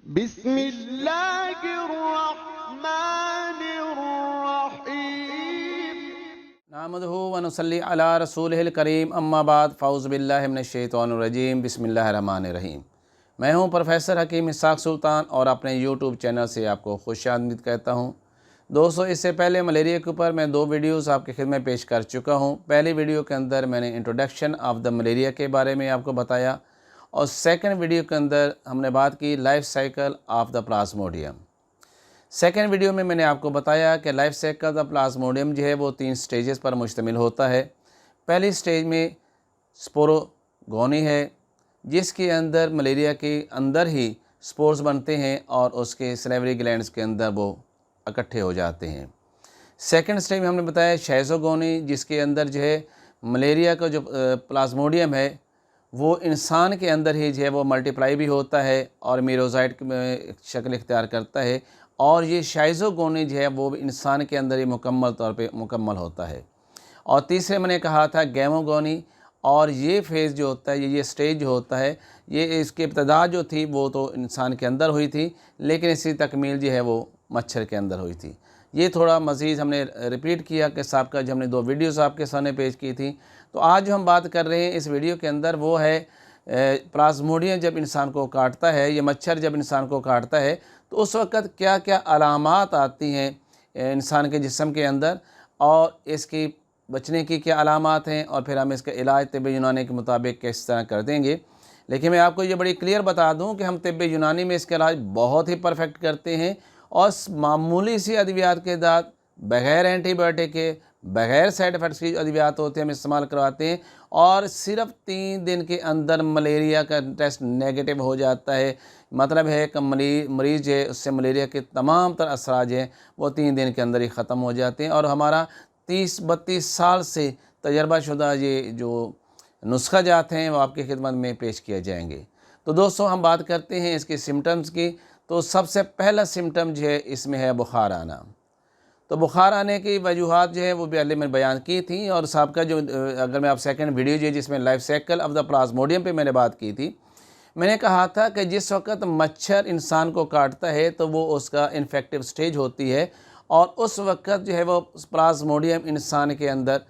बिस्मिल्लाहिर्रहमानिर्रहीम। नहमदुहु व नुसल्ली अला रसूलिहिल करीम, अम्मा बाद, फ़ौज़ु बिल्लाहि मिनश्शैतानिर्रजीम, बिस्मिल्लाहिर्रहमानिर्रहीम। मैं हूं प्रोफेसर हकीम इसहाक़ सुल्तान और अपने यूट्यूब चैनल से आपको खुशामदीद कहता हूं। दोस्तों, इससे पहले मलेरिया के ऊपर मैं 2 वीडियोज़ आपकी खिदमत पेश कर चुका हूं। पहली वीडियो के अंदर मैंने इंट्रोडक्शन ऑफ द मलेरिया के बारे में आपको बताया और सेकंड वीडियो के अंदर हमने बात की life cycle of the Plasmodium. Second video में मैंने आपको बताया कि लाइफ साइकिल ऑफ प्लाज्मोडियम जो है वो 3 स्टेजेस पर मुश्तमिल होता है। पहली स्टेज में स्पोरोगोनी है, जिसके अंदर मलेरिया के अंदर ही स्पोर्स बनते हैं और उसके सलेवरी ग्लैंड्स के अंदर वो इकट्ठे हो जाते हैं। सेकेंड स्टेज में हमने बताया शाइज़ोगोनी, जिसके अंदर जो है मलेरिया का जो प्लाज्मोडियम है वो इंसान के अंदर ही जो है वो मल्टीप्लाई भी होता है और मीरोज़ाइट में शक्ल इख्तियार करता है, और ये शाइज़ोगोनी जो है वो भी इंसान के अंदर ही मुकम्मल तौर पे मुकम्मल होता है। और तीसरे मैंने कहा था गैमोगोनी, और ये फेज़ जो होता है, ये स्टेज जो होता है, ये इसकी इब्तदा जो थी वो तो इंसान के अंदर हुई थी, लेकिन इसकी तकमील जो है वो मच्छर के अंदर हुई थी। ये थोड़ा मज़ीद हमने रिपीट किया कि साहब जो हमने 2 वीडियोज़ आपके सामने पेश की थी। तो आज जो हम बात कर रहे हैं इस वीडियो के अंदर वो है प्लाज्मोडियम जब इंसान को काटता है, ये मच्छर जब इंसान को काटता है तो उस वक़्त क्या क्या अलामात आती हैं इंसान के जिस्म के अंदर, और इसकी बचने की क्या अलामात हैं, और फिर हम इसका इलाज तिब्ब यूनानी के मुताबिक किस तरह कर देंगे। लेकिन मैं आपको ये बड़ी क्लियर बता दूं कि हम तिब्ब यूनानी में इसका इलाज बहुत ही परफेक्ट करते हैं, और मामूली सी अद्वियात के साथ बग़ैर एंटीबायोटिक के, बग़ैर साइड इफ़ेक्ट्स की अद्वियात होते हैं हम इस्तेमाल करवाते हैं, और सिर्फ़ 3 दिन के अंदर मलेरिया का टेस्ट नेगेटिव हो जाता है। मतलब है कि मरीज़ है उससे मलेरिया के तमाम तर असराज हैं वो 3 दिन के अंदर ही ख़त्म हो जाते हैं। और हमारा 30-32 साल से तजर्बाशुदा ये जो नुस्खा जात हैं वो आपकी खिदमत में पेश किए जाएंगे। तो दोस्तों, हम बात करते हैं इसके सिम्टम्स की। तो सबसे पहला सिम्टम जो है इसमें है बुखार आना। तो बुखार आने की वजूहात जो है वो पहले मैंने बयान की थी, और साहब का जो अगर मैं आप सेकंड वीडियो जो जिसमें life cycle of the Plasmodium पे मैंने बात की थी, मैंने कहा था कि जिस वक्त मच्छर इंसान को काटता है तो वो उसका इन्फेक्टिव स्टेज होती है, और उस वक्त जो है वो प्लाज्मोडियम इंसान के अंदर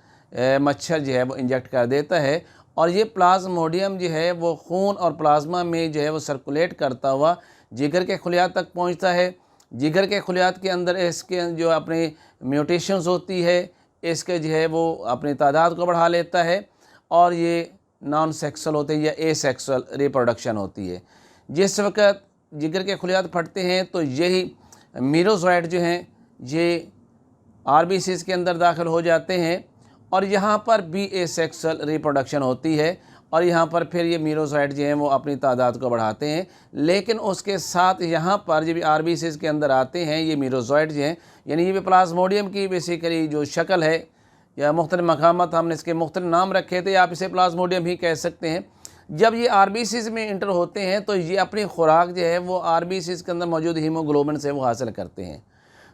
मच्छर जो है वो इंजेक्ट कर देता है, और ये प्लाज्मोडियम जो है वो खून और प्लाज्मा में जो है वो सर्कुलेट करता हुआ जिगर के खुलियात तक पहुंचता है। जिगर के खुलियात के अंदर इसके जो अपनी म्यूटेशंस होती है, इसके जो है वो अपनी तादाद को बढ़ा लेता है, और ये नॉन सेक्सुअल होते हैं या एसेक्सुअल रिप्रोडक्शन होती है। जिस वक्त जिगर के खुलियात फटते हैं तो यही मीरोज़ोइड जो हैं ये आरबीसीज़ के अंदर दाखिल हो जाते हैं, और यहाँ पर भी एसेक्सुअल रिप्रोडक्शन होती है, और यहाँ पर फिर ये मीरोज़ोइड जो हैं वो अपनी तादाद को बढ़ाते हैं। लेकिन उसके साथ यहाँ पर जब आरबीसीज़ के अंदर आते हैं ये मीरोज़ोइड जो हैं, यानी ये प्लाज्मोडियम की बेसिकली जो शक्ल है, या मुख्तलिफ़ मकामात हमने इसके मुख्तलिफ़ नाम रखे थे, आप इसे प्लाज्मोडियम ही कह सकते हैं। जब ये आरबीसीज़ में इंटर होते हैं तो ये अपनी खुराक जो है वो आरबीसीज़ के अंदर मौजूद हीमोग्लोबिन से वो हासिल करते हैं।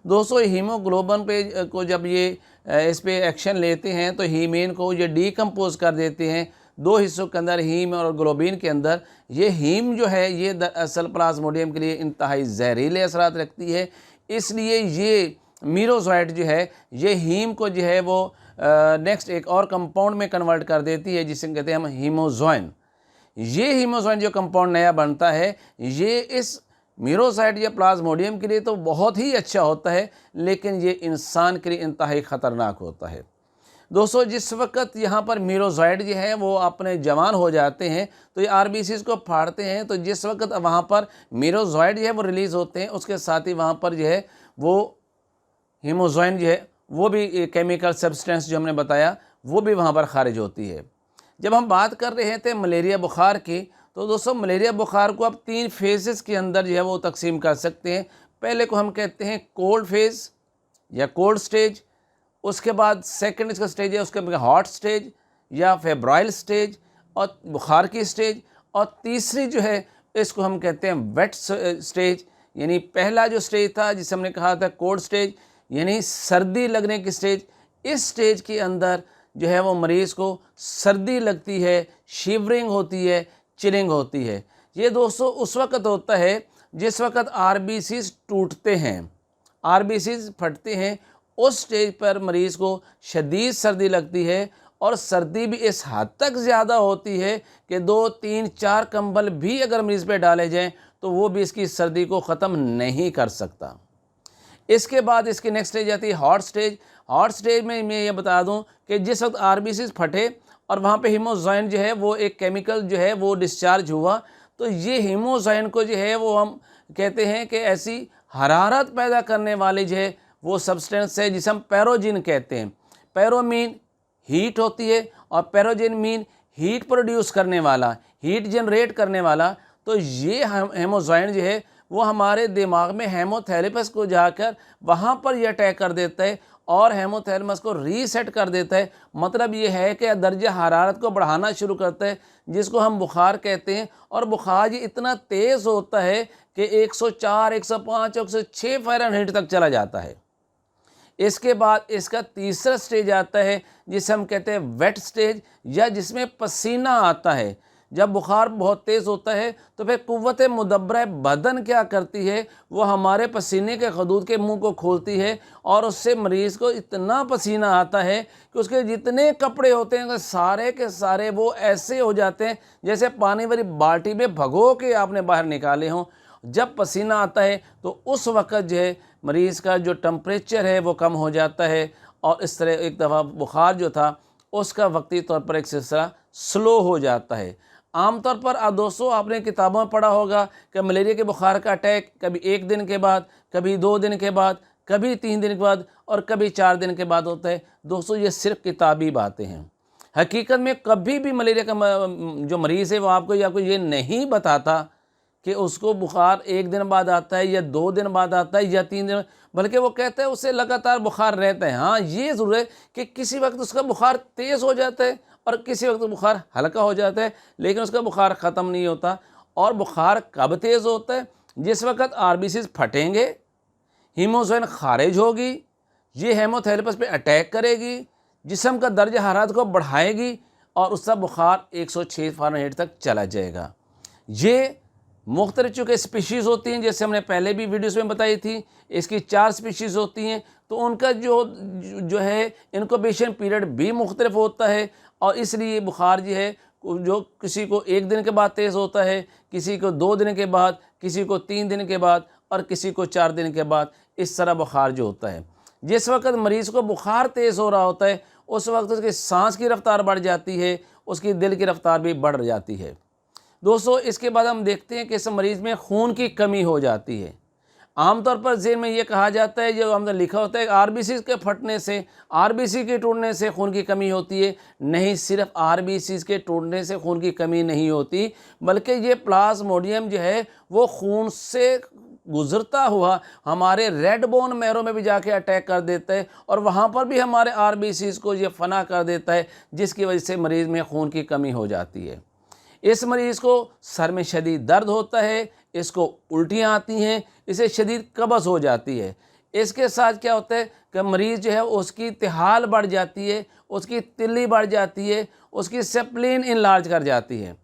दोस्तों, हीमोग्लोबिन पे को जब ये इस पे एक्शन लेते हैं तो हीमेन को ये डीकम्पोज कर देते हैं 2 हिस्सों के अंदर, हीम और ग्लोबिन के अंदर। ये हीम जो है ये दरअसल प्लाज्मोडियम के लिए इंतहाई जहरीले असरात रखती है, इसलिए ये मीरोज़ोइड जो है ये हीम को जो है वो नेक्स्ट एक और कंपाउंड में कन्वर्ट कर देती है, जिसे कहते हैं हम हीमोज़ोइन। ये हीमोज़ोइन जो कंपाउंड नया बनता है ये इस मीरोज़ोइड या प्लाज्मोडियम के लिए तो बहुत ही अच्छा होता है, लेकिन ये इंसान के लिए इंतहाई ख़तरनाक होता है। दोस्तों, जिस वक्त यहाँ पर मीरोज़ोइड जो है वो अपने जवान हो जाते हैं तो ये आरबीसीज़ को फाड़ते हैं, तो जिस वक्त वहाँ पर मीरोज़ोइड जो है वो रिलीज़ होते हैं, उसके साथ ही वहाँ पर जो है वो हीमोज़ोइन जो है वो भी केमिकल सब्सटेंस जो हमने बताया वो भी वहाँ पर खारिज होती है। जब हम बात कर रहे थे मलेरिया बुखार की, तो दोस्तों मलेरिया बुखार को आप 3 फेजेस के अंदर जो है वो तकसीम कर सकते हैं। पहले को हम कहते हैं कोल्ड फेज़ या कोल्ड स्टेज, उसके बाद सेकंड इसका स्टेज है उसके हॉट स्टेज या फेब्राइल स्टेज और बुखार की स्टेज, और तीसरी जो है इसको हम कहते हैं वेट स्टेज। यानी पहला जो स्टेज था जिसे हमने कहा था कोल्ड स्टेज, यानी सर्दी लगने की स्टेज, इस स्टेज के अंदर जो है वो मरीज़ को सर्दी लगती है, शिवरिंग होती है, चिलिंग होती है। ये दोस्तों उस वक्त होता है जिस वक्त आरबीसीज टूटते हैं, आरबीसीज फटते हैं, उस स्टेज पर मरीज़ को शदीद सर्दी लगती है और सर्दी भी इस हद तक ज़्यादा होती है कि 2, 3, 4 कंबल भी अगर मरीज़ पे डाले जाएं तो वो भी इसकी सर्दी को ख़त्म नहीं कर सकता। इसके बाद इसकी नेक्स्ट स्टेज आती है हॉट स्टेज। हॉट स्टेज में मैं ये बता दूं कि जिस वक्त आरबीसीज फटे और वहाँ पे हीमोजाइन जो है वो एक केमिकल जो है वो डिस्चार्ज हुआ, तो ये हीमोजाइन को जो है वो हम कहते हैं कि ऐसी हरारत पैदा करने वाले जो है वो सब्सटेंस है जिसे हम पैरोजिन कहते हैं। पैरो मीन हीट होती है और पैरोजिन मीन हीट प्रोड्यूस करने वाला, हीट जनरेट करने वाला। तो ये हेमोजाइन जो है वो हमारे दिमाग में हेमोथैलेमस को जाकर वहाँ पर ये अटैक कर देता है और हेमोथैलेमस को रीसेट कर देता है। मतलब ये है कि दर्जा हरारत को बढ़ाना शुरू करता है, जिसको हम बुखार कहते हैं। और बुखार ये इतना तेज़ होता है कि 104, 105, 106 फ़ारेनहाइट तक चला जाता है। इसके बाद इसका तीसरा स्टेज आता है जिसे हम कहते हैं वेट स्टेज, या जिसमें पसीना आता है। जब बुखार बहुत तेज़ होता है तो फिर कुव्वत मुदब्बरा बदन क्या करती है, वो हमारे पसीने के खदूद के मुंह को खोलती है और उससे मरीज़ को इतना पसीना आता है कि उसके जितने कपड़े होते हैं सारे के सारे वो ऐसे हो जाते हैं जैसे पानी वाली बाल्टी में भगो के आपने बाहर निकाले हों। जब पसीना आता है तो उस वक़्त जो है मरीज़ का जो टेम्परेचर है वो कम हो जाता है और इस तरह एक दफ़ा बुखार जो था उसका वक्ती तौर पर एक सिलसिला स्लो हो जाता है। आमतौर पर दोस्तों आपने किताबों में पढ़ा होगा कि मलेरिया के बुखार का अटैक कभी 1 दिन के बाद, कभी 2 दिन के बाद, कभी 3 दिन के बाद और कभी 4 दिन के बाद होता है। दोस्तों ये सिर्फ किताबी बातें हैं। हकीकत में कभी भी मलेरिया का जो मरीज़ है वो आपको ये नहीं बताता कि उसको बुखार 1 दिन बाद आता है या 2 दिन बाद आता है या 3 दिन, बल्कि वो कहते हैं उससे लगातार बुखार रहता है। हाँ, ये ज़रूर है कि किसी वक्त उसका बुखार तेज़ हो जाता है और किसी वक्त बुखार हल्का हो जाता है, लेकिन उसका बुखार ख़त्म नहीं होता। और बुखार कब तेज़ होता है? जिस वक्त आरबीसीज फटेंगे, हीमोग्लोबिन खारिज होगी, ये हेमोथैलेमस पे अटैक करेगी, जिस्म का दर्जा हरारत को बढ़ाएगी और उसका बुखार 106 फ़ारेनहाइट तक चला जाएगा। ये मुख्तलिफ चूँकि स्पीशीज़ होती हैं, जैसे हमने पहले भी वीडियोस में बताई थी, इसकी 4 स्पीशीज़ होती हैं, तो उनका जो है इनक्यूबेशन पीरियड भी मुख्तलिफ होता है और इसलिए बुखार जो है जो किसी को 1 दिन के बाद तेज़ होता है, किसी को 2 दिन के बाद, किसी को 3 दिन के बाद और किसी को 4 दिन के बाद, इस तरह बुखार जो होता है। जिस वक्त मरीज़ को बुखार तेज़ हो रहा होता है उस वक्त उसकी सांस की रफ़्तार बढ़ जाती है, उसकी दिल की रफ़्तार भी बढ़ जाती है। दोस्तों इसके बाद हम देखते हैं कि इस मरीज़ में खून की कमी हो जाती है। आमतौर पर ज़हन में ये कहा जाता है, जो हमने लिखा होता है, आरबीसी के फटने से, आरबीसी के टूटने से खून की कमी होती है। नहीं, सिर्फ आरबीसी के टूटने से खून की कमी नहीं होती, बल्कि ये प्लाज्मोडियम जो है वो खून से गुज़रता हुआ हमारे रेड बोन मैरो में भी जाके अटैक कर देता है और वहाँ पर भी हमारे आरबीसी को ये फना कर देता है, जिसकी वजह से मरीज़ में खून की कमी हो जाती है। इस मरीज़ को सर में शदीद दर्द होता है, इसको उल्टियाँ आती हैं, इसे शदीद कब्ज़ हो जाती है। इसके साथ क्या होता है कि मरीज़ जो है उसकी तिहाल बढ़ जाती है, उसकी तिल्ली बढ़ जाती है, उसकी स्प्लीन इनलार्ज कर जाती है।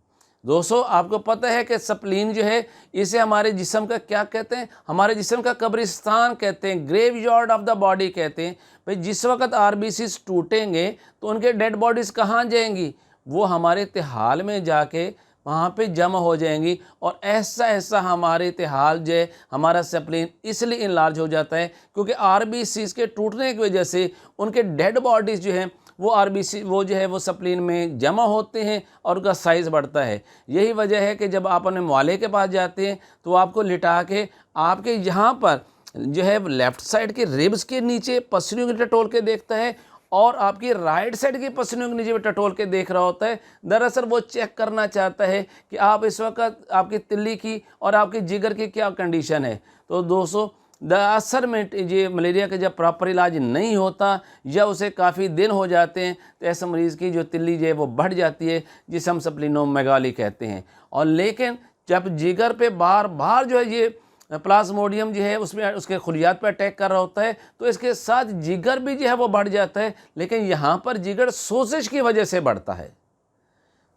दोस्तों आपको पता है कि स्प्लीन जो है इसे हमारे जिस्म का क्या कहते हैं? हमारे जिस्म का कब्रिस्तान कहते हैं, ग्रेवयार्ड ऑफ द बॉडी कहते हैं। भाई जिस वक्त आरबीसीज टूटेंगे तो उनके डेड बॉडीज़ कहाँ जाएंगी? वो हमारे तिहाल में जाके वहाँ पे जमा हो जाएंगी और ऐसा ऐसा हमारे तिहाल जो है, हमारा स्प्लीन इसलिए इनलार्ज हो जाता है क्योंकि आरबीसीज के टूटने की वजह से उनके डेड बॉडीज़ जो हैं वो आरबीसी वो जो है वो स्प्लीन में जमा होते हैं और उनका साइज़ बढ़ता है। यही वजह है कि जब आप अपने मुआलिज के पास जाते हैं तो आपको लिटा के आपके यहाँ पर जो है लेफ़्ट साइड के रिब्स के नीचे पसलियों की टटोल के देखता है और आपकी राइट साइड की पसलियों के नीचे भी टटोल के देख रहा होता है। दरअसल वो चेक करना चाहता है कि आप इस वक्त आपकी तिल्ली की और आपकी जिगर की क्या कंडीशन है। तो दोस्तों असर में ये मलेरिया का जब प्रॉपर इलाज नहीं होता या उसे काफ़ी दिन हो जाते हैं तो ऐसे मरीज़ की जो तिल्ली जो है वो बढ़ जाती है, जिसे हम स्प्लीनोमेगाली कहते हैं। और लेकिन जब जिगर पे बार बार जो है ये प्लाज्मोडियम जो है उसमें उसके खुलियात पर अटैक कर रहा होता है तो इसके साथ जिगर भी जो है वो बढ़ जाता है, लेकिन यहाँ पर जिगर सोजिश की वजह से बढ़ता है।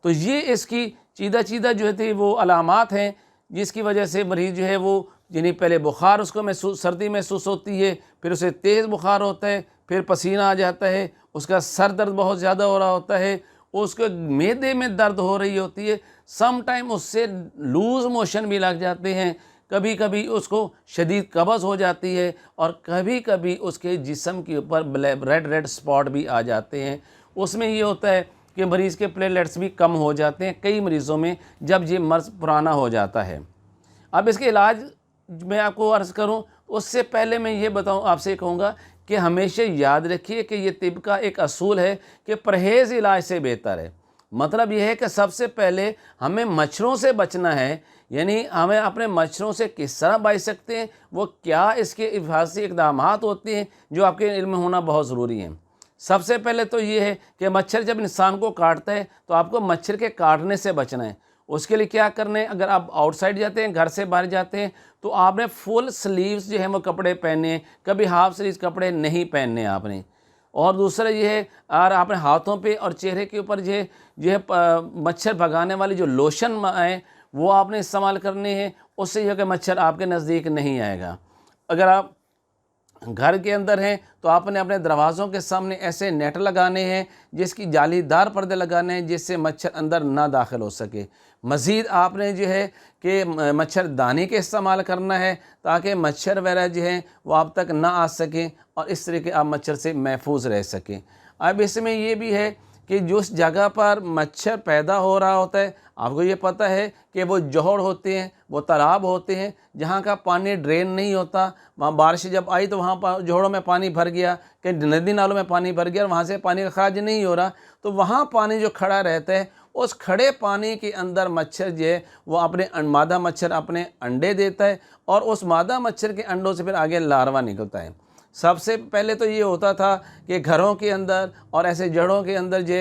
तो ये इसकी चीदा जो है थी वो अलामात हैं जिसकी वजह से मरीज़ जो है वो यानी पहले बुखार उसको महसूस, सर्दी महसूस होती है, फिर उसे तेज़ बुखार होता है, फिर पसीना आ जाता है, उसका सर दर्द बहुत ज़्यादा हो रहा होता है, उसके मैदे में दर्द हो रही होती है, सम टाइम उससे लूज़ मोशन भी लग जाते हैं, कभी कभी उसको शदीद कब्ज़ हो जाती है और कभी कभी उसके जिस्म के ऊपर रेड रेड स्पॉट भी आ जाते हैं। उसमें ये होता है कि मरीज़ के प्लेटलेट्स भी कम हो जाते हैं कई मरीज़ों में जब ये मर्ज़ पुराना हो जाता है। अब इसके इलाज मैं आपको अर्ज़ करूं, उससे पहले मैं ये बताऊं, आपसे कहूँगा कि हमेशा याद रखिए कि ये तिब का एक असूल है कि परहेज़ इलाज से बेहतर है। मतलब यह है कि सबसे पहले हमें मच्छरों से बचना है, यानी हमें अपने मच्छरों से किस तरह बच सकते हैं, वो क्या इसके हिफाजती इक़दाम होते हैं जो आपके इल्म में होना बहुत ज़रूरी है। सबसे पहले तो ये है कि मच्छर जब इंसान को काटता है तो आपको मच्छर के काटने से बचना है। उसके लिए क्या करना है, अगर आप आउटसाइड जाते हैं, घर से बाहर जाते हैं, तो आपने फुल स्लीव्स जो है वो कपड़े पहने, कभी हाफ स्लीव्स कपड़े नहीं पहनने आपने। और दूसरा ये है, और आपने हाथों पे और चेहरे के ऊपर जो है मच्छर भगाने वाली जो लोशन है वो आपने इस्तेमाल करने हैं। उससे यह कि मच्छर आपके नज़दीक नहीं आएगा। अगर आप घर के अंदर हैं तो आपने अपने दरवाज़ों के सामने ऐसे नेट लगाने हैं, जिसकी जालीदार पर्दे लगाने हैं, जिससे मच्छर अंदर ना दाखिल हो सके। मज़ीद आपने जो है कि मच्छरदानी के इस्तेमाल करना है ताकि मच्छर वगैरह जो हैं वो आप तक ना आ सकें और इस तरीके आप मच्छर से महफूज रह सकें। अब इसमें ये भी है कि जिस जगह पर मच्छर पैदा हो रहा होता है, आपको ये पता है कि वो जोहड़ होते हैं, वो तालाब होते हैं जहाँ का पानी ड्रेन नहीं होता। वहाँ बारिश जब आई तो वहाँ पर जोहड़ों में पानी भर गया, कि नदी नालों में पानी भर गया और वहाँ से पानी का खराज नहीं हो रहा, तो वहाँ पानी जो खड़ा रहता है, उस खड़े पानी के अंदर मच्छर जो है वो अपने मादा मच्छर अपने अंडे देता है और उस मादा मच्छर के अंडों से फिर आगे लार्वा निकलता है। सबसे पहले तो ये होता था कि घरों के अंदर और ऐसे जड़ों के अंदर जो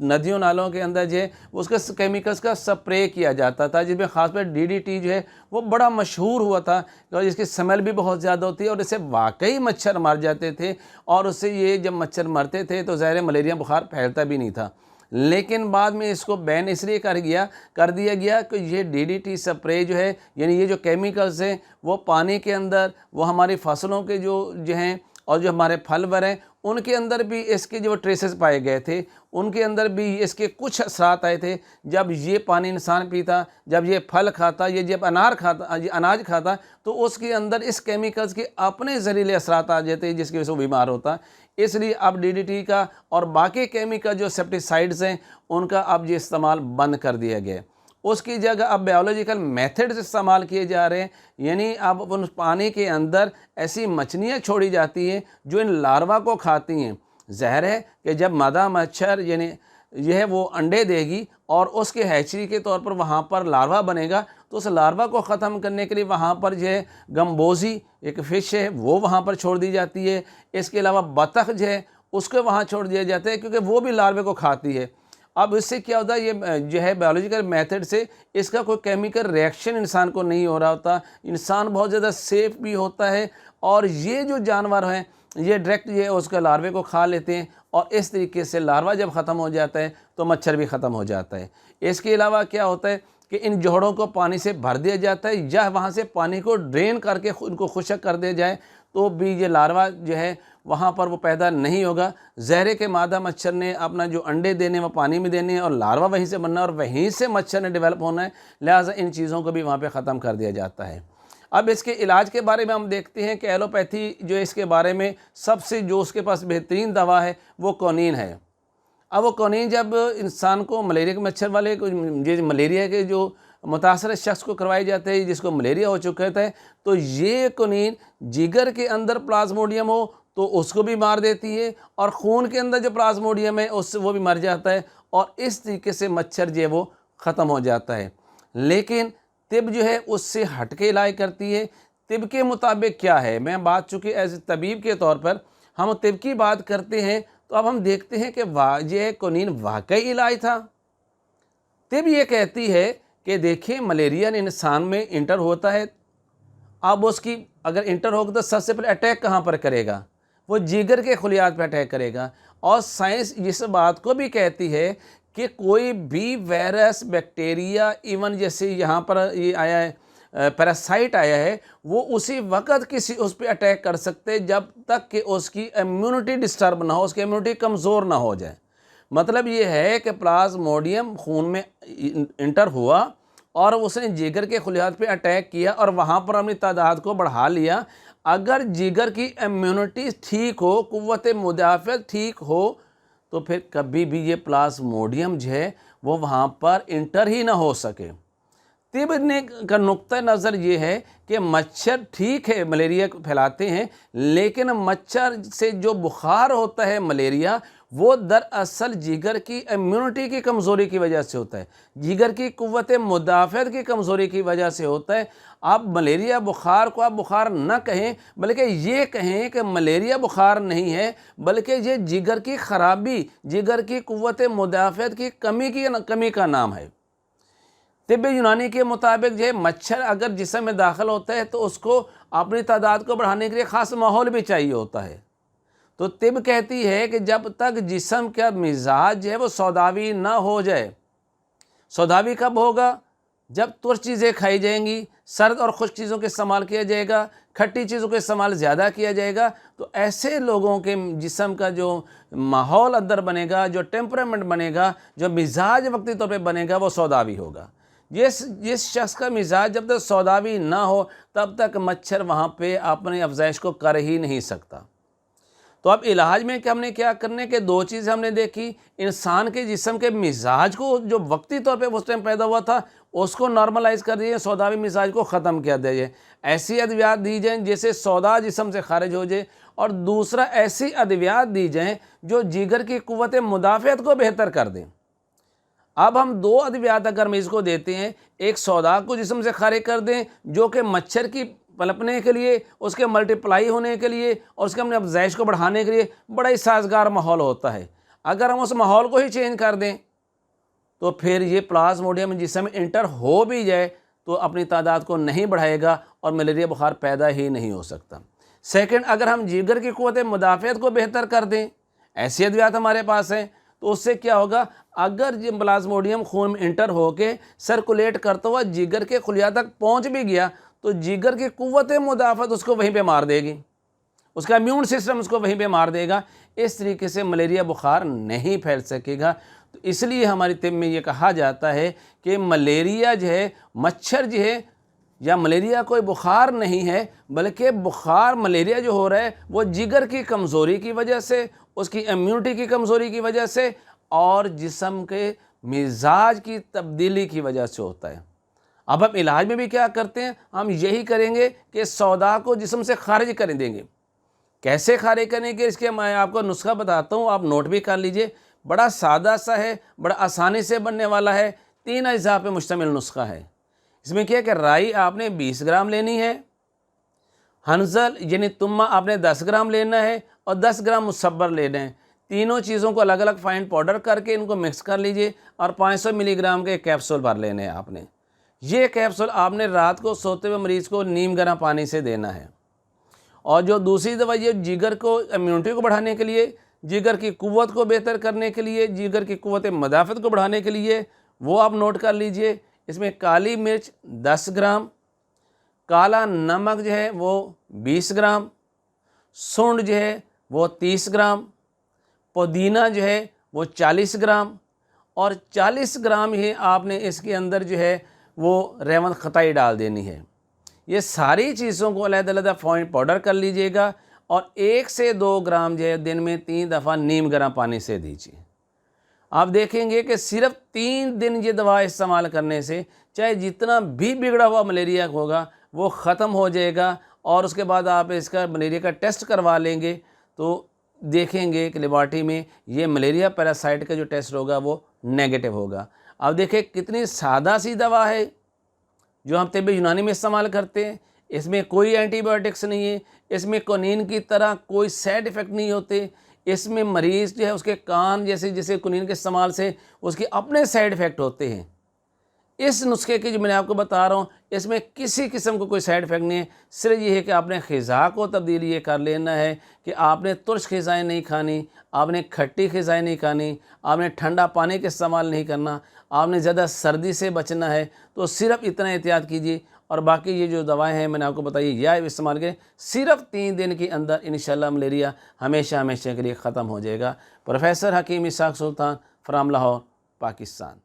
नदियों नालों के अंदर जो उसके केमिकल्स का स्प्रे किया जाता था, जिसमें ख़ासकर डीडीटी जो है वो बड़ा मशहूर हुआ था और जिसकी स्मेल भी बहुत ज़्यादा होती है और इससे वाकई मच्छर मर जाते थे। और उससे ये जब मच्छर मरते थे तो ज़ाहिर मलेरिया बुखार फैलता भी नहीं था। लेकिन बाद में इसको बैन इसलिए कर दिया गया कि ये डीडीटी स्प्रे जो है, यानी ये जो केमिकल्स हैं वो पानी के अंदर, वो हमारी फसलों के जो हैं और जो हमारे फल वर हैं उनके अंदर भी इसके जो ट्रेसेस पाए गए थे, उनके अंदर भी इसके कुछ असरात आए थे। जब ये पानी इंसान पीता, जब ये फल खाता, ये जब अनाज खाता, तो उसके अंदर इस केमिकल्स के अपने जहरीले असरात आ जाते हैं, जिसकी वजह से वो बीमार होता। इसलिए अब डीडीटी का और बाकी केमिकल जो सेप्टिसाइड्स हैं उनका अब ये इस्तेमाल बंद कर दिया गया। उसकी जगह अब बायोलॉजिकल मेथड्स इस्तेमाल किए जा रहे हैं, यानी अब उन पानी के अंदर ऐसी मछलियाँ छोड़ी जाती हैं जो इन लार्वा को खाती हैं। ज़ाहिर है कि जब मादा मच्छर यानी यह वो अंडे देगी और उसके हैचरी के तौर पर वहाँ पर लार्वा बनेगा, तो उस लार्वा को ख़त्म करने के लिए वहाँ पर जो है गम्बोज़ी एक फ़िश है वो वहाँ पर छोड़ दी जाती है। इसके अलावा बतख जो है उसको वहाँ छोड़ दिया जाता है, क्योंकि वो भी लार्वे को खाती है। अब इससे क्या होता है, ये जो है बायोलॉजिकल मेथड से इसका कोई केमिकल रिएक्शन इंसान को नहीं हो रहा होता, इंसान बहुत ज़्यादा सेफ भी होता है और ये जो जानवर हैं ये डायरेक्ट ये उसका लार्वे को खा लेते हैं और इस तरीके से लार्वा जब ख़त्म हो जाता है तो मच्छर भी ख़त्म हो जाता है। इसके अलावा क्या होता है कि इन जोड़ों को पानी से भर दिया जाता है या वहाँ से पानी को ड्रेन करके उनको खुश्क कर दिया जाए, तो भी ये लार्वा जो है वहाँ पर वो पैदा नहीं होगा। ज़हरे के मादा मच्छर ने अपना जो अंडे देने वो पानी में देने और लार्वा वहीं से बनना और वहीं से मच्छर ने डेवलप होना है, लिहाजा इन चीज़ों को भी वहाँ पे ख़त्म कर दिया जाता है। अब इसके इलाज के बारे में हम देखते हैं कि एलोपैथी जो इसके बारे में सबसे जो उसके पास बेहतरीन दवा है वो कोनीन है। अब वो कोनीन जब इंसान को मलेरिया के मच्छर वाले मलेरिया के जो मुतासर शख्स को करवाए जाते हैं जिसको मलेरिया हो चुका है, तो ये कोनीन जिगर के अंदर प्लाज्मोडियम हो तो उसको भी मार देती है और खून के अंदर जो प्लाज्मोडियम है उससे वो भी मर जाता है और इस तरीके से मच्छर जो है वो ख़त्म हो जाता है। लेकिन तिब जो है उससे हट के इलाज करती है। तिब के मुताबिक क्या है, मैं बात चूँकि एज तबीब के तौर पर हम तिब की बात करते हैं, तो अब हम देखते हैं कि ये कोनीन वाकई इलाज था। तिब ये कहती है कि देखिए मलेरिया इंसान में इंटर होता है, अब उसकी अगर इंटर होगा तो सबसे पहले अटैक कहाँ पर करेगा, वो जिगर के खुलियात पर अटैक करेगा। और साइंस इस बात को भी कहती है कि कोई भी वायरस, बैक्टीरिया, इवन जैसे यहाँ पर ये आया है पैरासाइट आया है, वो उसी वक्त किसी उस पर अटैक कर सकते हैं जब तक कि उसकी इम्यूनिटी डिस्टर्ब ना हो, उसकी इम्यूनिटी कमज़ोर ना हो जाए। मतलब ये है कि प्लाज्मोडियम खून में इंटर हुआ और उसने जिगर के खलियात पे अटैक किया और वहाँ पर अपनी तादाद को बढ़ा लिया। अगर जिगर की इम्यूनिटी ठीक हो, कुव्वत मुदाफ़त ठीक हो, तो फिर कभी भी ये प्लाज्मोडियम जो है वो वहाँ पर इंटर ही ना हो सके। तिब ने का नुक्ता नज़र ये है कि मच्छर ठीक है मलेरिया को फैलाते हैं, लेकिन मच्छर से जो बुखार होता है मलेरिया, वो दरअसल जिगर की इम्यूनिटी की कमज़ोरी की वजह से होता है, जिगर की कुव्वत मुदाफ़त की कमज़ोरी की वजह से होता है। आप मलेरिया बुखार को आप बुखार न कहें, बल्कि ये कहें कि मलेरिया बुखार नहीं है, बल्कि ये जिगर की ख़राबी, जिगर की कुव्वत मुदाफ़त की कमी का नाम है। तिब्बे यूनानी के मुताबिक जो है मच्छर अगर जिस्म में दाखिल होता है तो उसको अपनी तादाद को बढ़ाने के लिए ख़ास माहौल भी चाहिए होता है। तो तिब कहती है कि जब तक जिस्म का मिजाज जो है वो सौदावी ना हो जाए। सौदावी कब होगा? जब तुर्श चीज़ें खाई जाएंगी, सर्द और खुश्क चीज़ों का इस्तेमाल किया जाएगा, खट्टी चीज़ों का इस्तेमाल ज़्यादा किया जाएगा, तो ऐसे लोगों के जिस्म का जो माहौल अंदर बनेगा, जो टेम्परामेंट बनेगा, जो मिजाज वक्ती तौर पे बनेगा, वो सौदावी होगा। जिस शख्स का मिजाज जब तक सौदावी ना हो तब तक मच्छर वहाँ पे अपनी अफजाइश को कर ही नहीं सकता। तो अब इलाज में कि हमने क्या करने के दो चीज़ हमने देखी। इंसान के जिस्म के मिजाज को जो वक्ती तौर पे उस टाइम पैदा हुआ था उसको नॉर्मलाइज कर दिए, सौदावी मिजाज को ख़त्म कर दिए। ऐसी अद्वियात दी जाएँ जिससे सौदा जिस्म से खारिज हो जाए, और दूसरा ऐसी अद्वियात दी जाएँ जो जिगर की कुव्वत मुदाफ़त को बेहतर कर दें। अब हम दो अद्वियात अगर मरीज़ को देते हैं, एक सौदा को जिस्म से खारिज कर दें जो कि मच्छर की पनपने के लिए, उसके मल्टीप्लाई होने के लिए और उसके अपने अफजाइश को बढ़ाने के लिए बड़ा ही साजगार माहौल होता है। अगर हम उस माहौल को ही चेंज कर दें तो फिर ये प्लाज्मोडियम जिस्म में इंटर हो भी जाए तो अपनी तादाद को नहीं बढ़ाएगा और मलेरिया बुखार पैदा ही नहीं हो सकता। सेकंड, अगर हम जिगर की कुव्वत मुदाफ़त को बेहतर कर दें, ऐसी अद्वियात हमारे पास हैं, तो उससे क्या होगा? अगर ये प्लाज्मोडियम खून में इंटर होके सर्कुलेट करता हुआ जिगर के खुलिया तक पहुंच भी गया तो जिगर की कुव्वत मुदाफ़त उसको वहीं पे मार देगी, उसका इम्यून सिस्टम उसको वहीं पे मार देगा। इस तरीके से मलेरिया बुखार नहीं फैल सकेगा। तो इसलिए हमारी तिब में ये कहा जाता है कि मलेरिया जो है, मच्छर जो है, या मलेरिया कोई बुखार नहीं है, बल्कि बुखार मलेरिया जो हो रहा है वो जिगर की कमज़ोरी की वजह से, उसकी इम्यूनिटी की कमज़ोरी की वजह से और जिस्म के मिजाज की तब्दीली की वजह से होता है। अब हम इलाज में भी क्या करते हैं? हम यही करेंगे कि सौदा को जिस्म से खारिज कर देंगे। कैसे खारिज करेंगे इसके मैं आपको नुस्खा बताता हूँ, आप नोट भी कर लीजिए। बड़ा सादा सा है, बड़ा आसानी से बनने वाला है, 3 अज्जा पे मुश्तमिल नुस्खा है। इसमें क्या है कि राई आपने 20 ग्राम लेनी है, हंजल यानी तुम्मा आपने 10 ग्राम लेना है और 10 ग्राम मुसब्बर लेना है। तीनों चीज़ों को अलग अलग फाइन पाउडर करके इनको मिक्स कर लीजिए और 500 मिलीग्राम के कैप्सूल भर लेने हैं आपने। ये कैप्सूल आपने रात को सोते हुए मरीज़ को नीम गर्म पानी से देना है। और जो दूसरी दवाई है जिगर को इम्यूनिटी को बढ़ाने के लिए, जिगर की कुव्वत को बेहतर करने के लिए, जिगर की कुव्वत मुदाफ़त को बढ़ाने के लिए, वो आप नोट कर लीजिए। इसमें काली मिर्च 10 ग्राम, काला नमक जो है वो 20 ग्राम, सूंड जो है वो 30 ग्राम, पुदीना जो है वो 40 ग्राम और 40 ग्राम ही आपने इसके अंदर जो है वो रेवन खताई डाल देनी है। ये सारी चीज़ों को अलग-अलग फाइन पाउडर कर लीजिएगा और 1 से 2 ग्राम जो है दिन में 3 दफ़ा नीम गर्म पानी से दीजिए। आप देखेंगे कि सिर्फ 3 दिन ये दवा इस्तेमाल करने से चाहे जितना भी बिगड़ा हुआ मलेरिया होगा वो ख़त्म हो जाएगा। और उसके बाद आप इसका मलेरिया का टेस्ट करवा लेंगे तो देखेंगे कि लेबॉरेटरी में ये मलेरिया पैरासाइट का जो टेस्ट होगा वो नेगेटिव होगा। अब देखिए कितनी सादा सी दवा है जो हम तिब्बे यूनानी में इस्तेमाल करते हैं। इसमें कोई एंटीबायोटिक्स नहीं है, इसमें क्विनीन की तरह कोई साइड इफ़ेक्ट नहीं होते। इसमें मरीज़ जो है उसके कान जैसे कुनीन के इस्तेमाल से उसके अपने साइड इफ़ेक्ट होते हैं। इस नुस्खे की जो मैंने आपको बता रहा हूँ, इसमें किसी किस्म का कोई साइड इफ़ेक्ट नहीं है। सिर्फ ये है कि आपने ग़िज़ा को तब्दीली ये कर लेना है कि आपने तुर्श ग़िज़ाएँ नहीं खानी, आपने खट्टी ग़िज़ाएँ नहीं खानी, आपने ठंडा पानी का इस्तेमाल नहीं करना, आपने ज़्यादा सर्दी से बचना है। तो सिर्फ इतना एहतियात कीजिए और बाकी ये जो दवाएँ हैं मैंने आपको बताई, यह इस्तेमाल करें। सिर्फ 3 दिन के अंदर इंशाअल्लाह मलेरिया हमेशा हमेशा के लिए ख़त्म हो जाएगा। Professor Hakim Ishaq Sultan from Lahore, Pakistan.